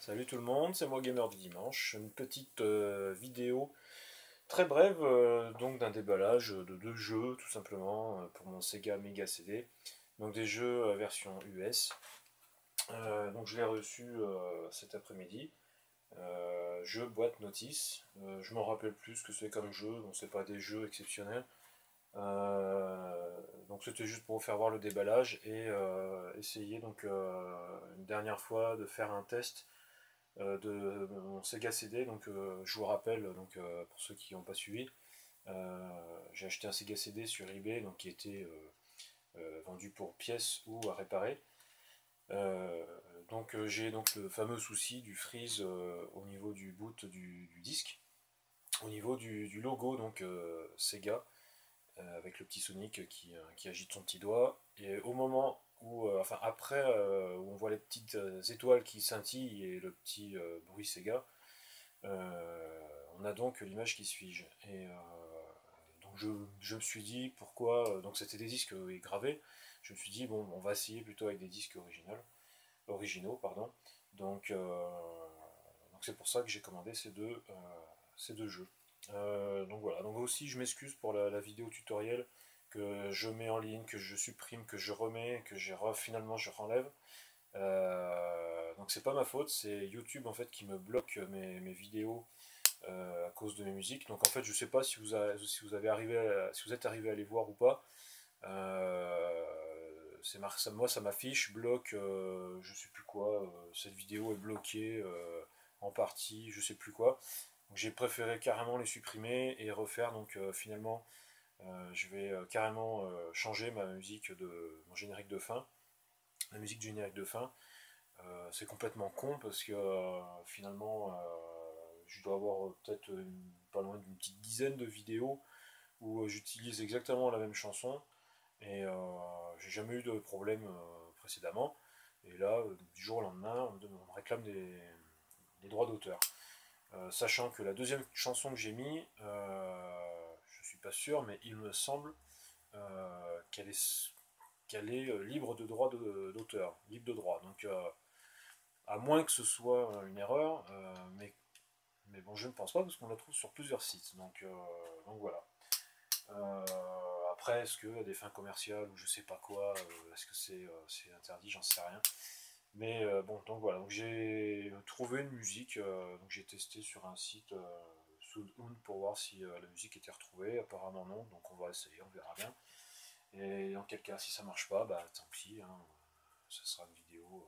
Salut tout le monde, c'est moi Gamer du Dimanche. Une petite vidéo très brève donc d'un déballage de deux jeux tout simplement pour mon Sega Mega CD. Donc des jeux version US. Donc je l'ai reçu cet après-midi. Jeu boîte notice. Je m'en rappelle plus ce que c'est comme jeu, donc c'est pas des jeux exceptionnels. Donc c'était juste pour vous faire voir le déballage et essayer donc une dernière fois de faire un test de mon Sega CD. Donc je vous rappelle, donc, pour ceux qui n'ont pas suivi, j'ai acheté un Sega CD sur eBay donc, qui était vendu pour pièces ou à réparer. Euh, donc j'ai donc le fameux souci du freeze au niveau du boot du disque, au niveau du logo donc Sega avec le petit Sonic qui agite son petit doigt. Et au moment où, enfin après, où on voit les petites étoiles qui scintillent et le petit bruit Sega, on a donc l'image qui se fige. Et donc je me suis dit pourquoi, donc c'était des disques gravés, je me suis dit bon on va essayer plutôt avec des disques originaux pardon. Donc donc c'est pour ça que j'ai commandé ces deux jeux. Donc voilà, donc aussi je m'excuse pour la vidéo tutoriel que je mets en ligne, que je supprime, que je remets, que finalement je renlève. Donc c'est pas ma faute, c'est YouTube en fait qui me bloque mes vidéos à cause de mes musiques. Donc en fait je sais pas si si vous êtes arrivé à les voir ou pas. Moi ça m'affiche, bloque, je sais plus quoi, cette vidéo est bloquée en partie, je sais plus quoi. Donc j'ai préféré carrément les supprimer et refaire. Donc finalement je vais carrément changer ma musique de mon générique de fin. La musique du générique de fin. C'est complètement con parce que finalement je dois avoir peut-être pas loin d'une petite dizaine de vidéos où j'utilise exactement la même chanson et j'ai jamais eu de problème précédemment. Et là, du jour au lendemain, on me réclame des droits d'auteur. Sachant que la deuxième chanson que j'ai mis, je suis pas sûr, mais il me semble qu'elle est libre de droit d'auteur, libre de droit. Donc, à moins que ce soit une erreur, mais bon, je ne pense pas parce qu'on la trouve sur plusieurs sites. Donc voilà. Après, est-ce que à des fins commerciales ou je sais pas quoi, est-ce que c'est interdit, j'en sais rien. Mais bon, donc voilà, donc j'ai trouvé une musique, donc j'ai testé sur un site Soundhound pour voir si la musique était retrouvée. Apparemment non, donc on va essayer, on verra bien. Et dans quel cas, si ça marche pas, bah tant pis, hein, ce sera une vidéo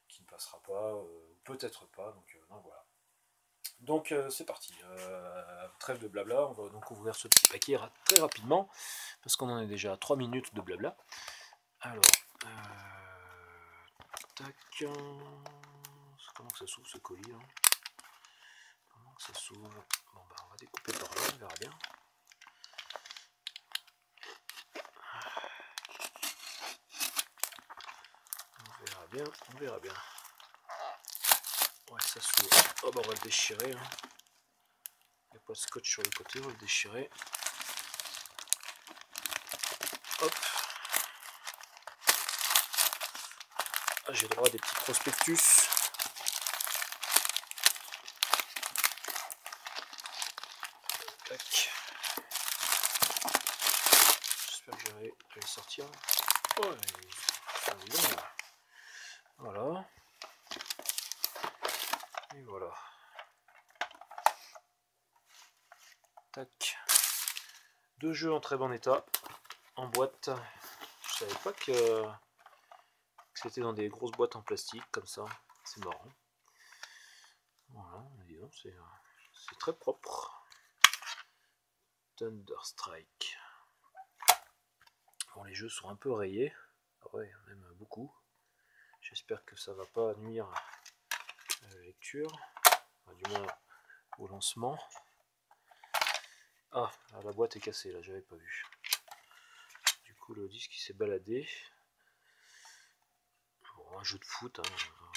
qui ne passera pas, ou peut-être pas, donc voilà. Donc c'est parti, trêve de blabla, on va donc ouvrir ce petit paquet très rapidement, parce qu'on en est déjà à 3 minutes de blabla. Alors, tac, comment que ça s'ouvre ce colis là? Comment que ça s'ouvre? Bon bah on va découper par là, on verra bien. On verra bien. Ouais, ça s'ouvre. Oh bah on va le déchirer. Hein. Il n'y a pas de scotch sur le côté, on va le déchirer. Hop. Ah, j'ai droit à des petits prospectus. Tac. J'espère que j'arrive à les sortir. Oh, voilà. Et voilà. Tac. Deux jeux en très bon état, en boîte. Je savais pas que c'était dans des grosses boîtes en plastique comme ça. C'est marrant. Voilà, disons, c'est très propre. Thunderstrike. Bon, les jeux sont un peu rayés. Ouais, même beaucoup. J'espère que ça va pas nuire à la lecture. Enfin, du moins au lancement. Ah, la boîte est cassée là, j'avais pas vu. Du coup, le disque il s'est baladé. Bon, un jeu de foot, hein,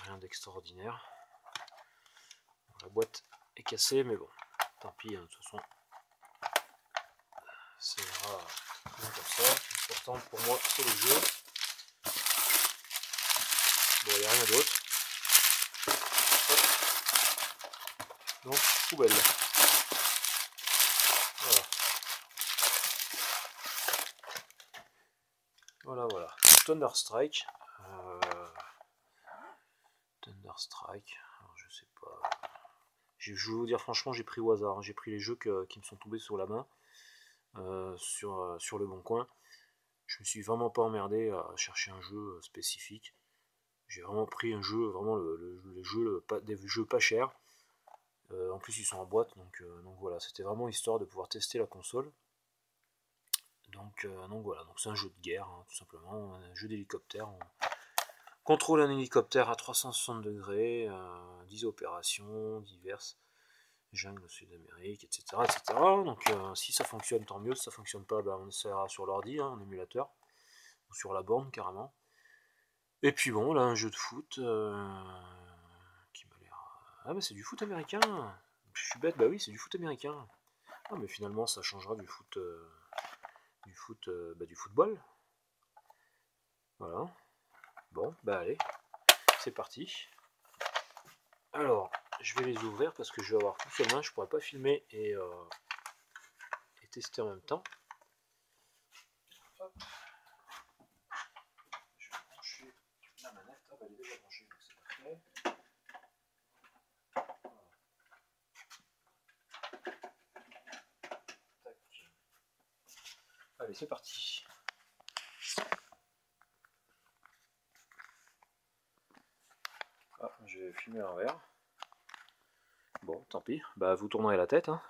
rien d'extraordinaire. La boîte est cassée, mais bon, tant pis, hein, de toute façon. C'est comme ça. L'important pour moi, c'est le jeu. Bon, il n'y a rien d'autre. Donc poubelle. Voilà. Voilà. Thunderstrike. Thunderstrike. Alors, je sais pas. Je vais vous dire franchement, j'ai pris au hasard. J'ai pris les jeux qui me sont tombés sur la main, sur le bon coin. Je me suis vraiment pas emmerdé à chercher un jeu spécifique. J'ai vraiment pris un jeu, vraiment des jeux pas chers. En plus ils sont en boîte, donc voilà, c'était vraiment histoire de pouvoir tester la console. Donc voilà, donc c'est un jeu de guerre, hein, tout simplement, un jeu d'hélicoptère. On contrôle un hélicoptère à 360 degrés, 10 opérations diverses, jungle Sud-Amérique, etc., etc. Donc si ça fonctionne, tant mieux. Si ça fonctionne pas, on essaiera sur l'ordi, hein, en émulateur, ou sur la borne carrément. Et puis bon, là un jeu de foot qui m'a l'air... Ah bah c'est du foot américain. Je suis bête, bah oui c'est du foot américain. Ah mais finalement ça changera du football. Voilà. Bon, bah allez, c'est parti. Alors, je vais les ouvrir parce que je vais avoir qu'une seule main, je pourrais pas filmer et tester en même temps. Hop. Je vais brancher la manette. Ah bah elle est déjà branchée, donc c'est parfait. Tac. Allez, c'est parti. Ah, j'ai filmé à l'envers. Bon, tant pis. Bah, vous tournerez la tête, hein.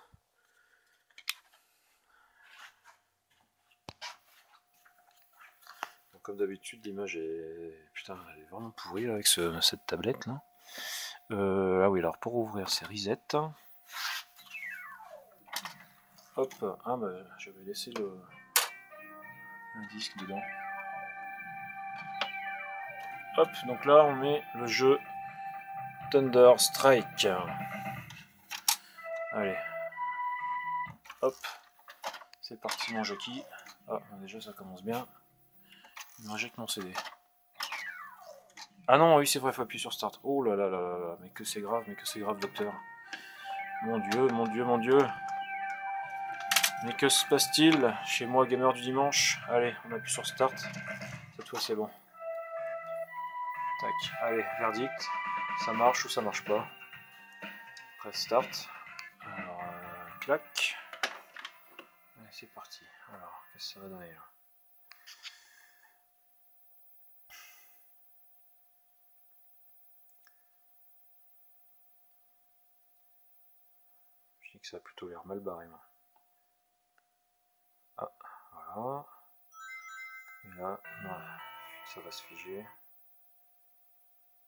Donc, comme d'habitude, l'image est... Putain, elle est vraiment pourrie là, avec cette tablette là. Ah oui, alors pour ouvrir, c'est reset. Hop, ah bah j'avais laissé un disque dedans. Hop, donc là on met le jeu Thunderstrike. Allez. Hop. C'est parti mon jockey. Ah, déjà ça commence bien. Il m'injecte mon CD. Ah non, oui c'est vrai, il faut appuyer sur Start. Oh là là là là, mais que c'est grave, docteur. Mon dieu, mon dieu, mon dieu. Mais que se passe-t-il chez moi, gamer du dimanche? Allez, on appuie sur Start. Cette fois c'est bon. Tac, allez, verdict. Ça marche ou ça marche pas? Press Start. Alors, clac. Allez, c'est parti. Alors, qu'est-ce que ça va donner là? Je dis que ça a plutôt l'air mal barré, moi. Ah, voilà. Et là, non, ça va se figer.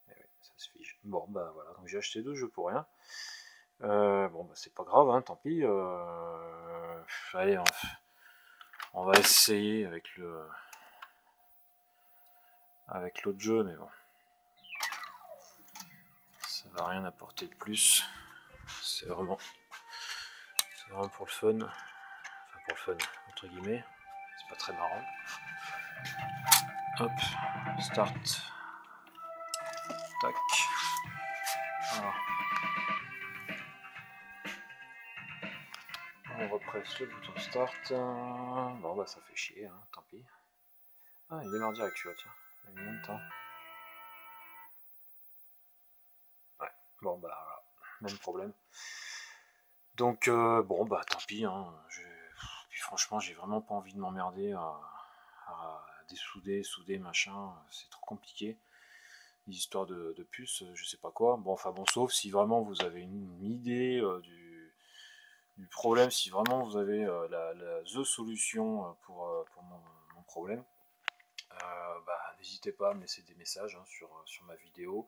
Et oui, ça se fige. Bon, bah voilà, donc j'ai acheté 2 jeux pour rien. Bon, bah c'est pas grave, hein, tant pis. Allez, on va essayer avec l'autre jeu, mais bon. Ça va rien apporter de plus. C'est vraiment pour le fun. Enfin, pour le fun, entre guillemets. C'est pas très marrant. Hop, start. Tac. Alors. On represse le bouton start. Bon bah ça fait chier, hein, tant pis. Ah, il démarre direct celui-là, tiens. Il a mis moins de temps. Ouais, bon bah voilà, même problème. Donc bon bah tant pis, hein. Puis franchement j'ai vraiment pas envie de m'emmerder à souder machin, c'est trop compliqué. Les histoires de puces, je sais pas quoi. Bon enfin bon, sauf si vraiment vous avez une idée du problème, si vraiment vous avez the solution pour mon problème, bah, n'hésitez pas à me laisser des messages, hein, sur ma vidéo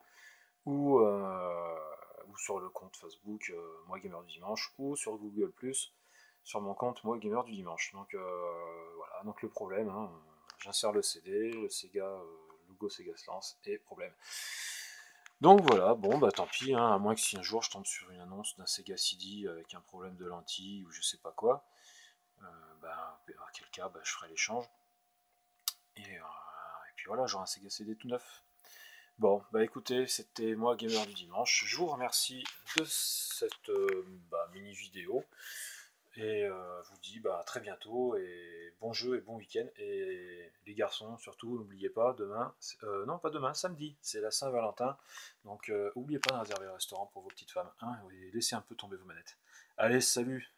ou sur le compte Facebook Moi Gamer du Dimanche, ou sur Google+, sur mon compte Moi Gamer du Dimanche. Donc voilà, donc le problème, hein, j'insère le CD, le Sega, logo Sega se lance, et problème. Donc voilà, bon bah tant pis, hein, à moins que si un jour je tombe sur une annonce d'un Sega CD avec un problème de lentille ou je sais pas quoi, bah, à quel cas bah, je ferai l'échange. Et puis voilà, j'aurai un Sega CD tout neuf. Bon, bah écoutez, c'était moi, Gamer du Dimanche. Je vous remercie de cette mini vidéo. Et je vous dis à très bientôt et bon jeu et bon week-end. Et les garçons, surtout, n'oubliez pas, demain, non pas demain, samedi, c'est la Saint-Valentin. Donc n'oubliez pas de réserver le restaurant pour vos petites femmes, hein, et laissez un peu tomber vos manettes. Allez, salut!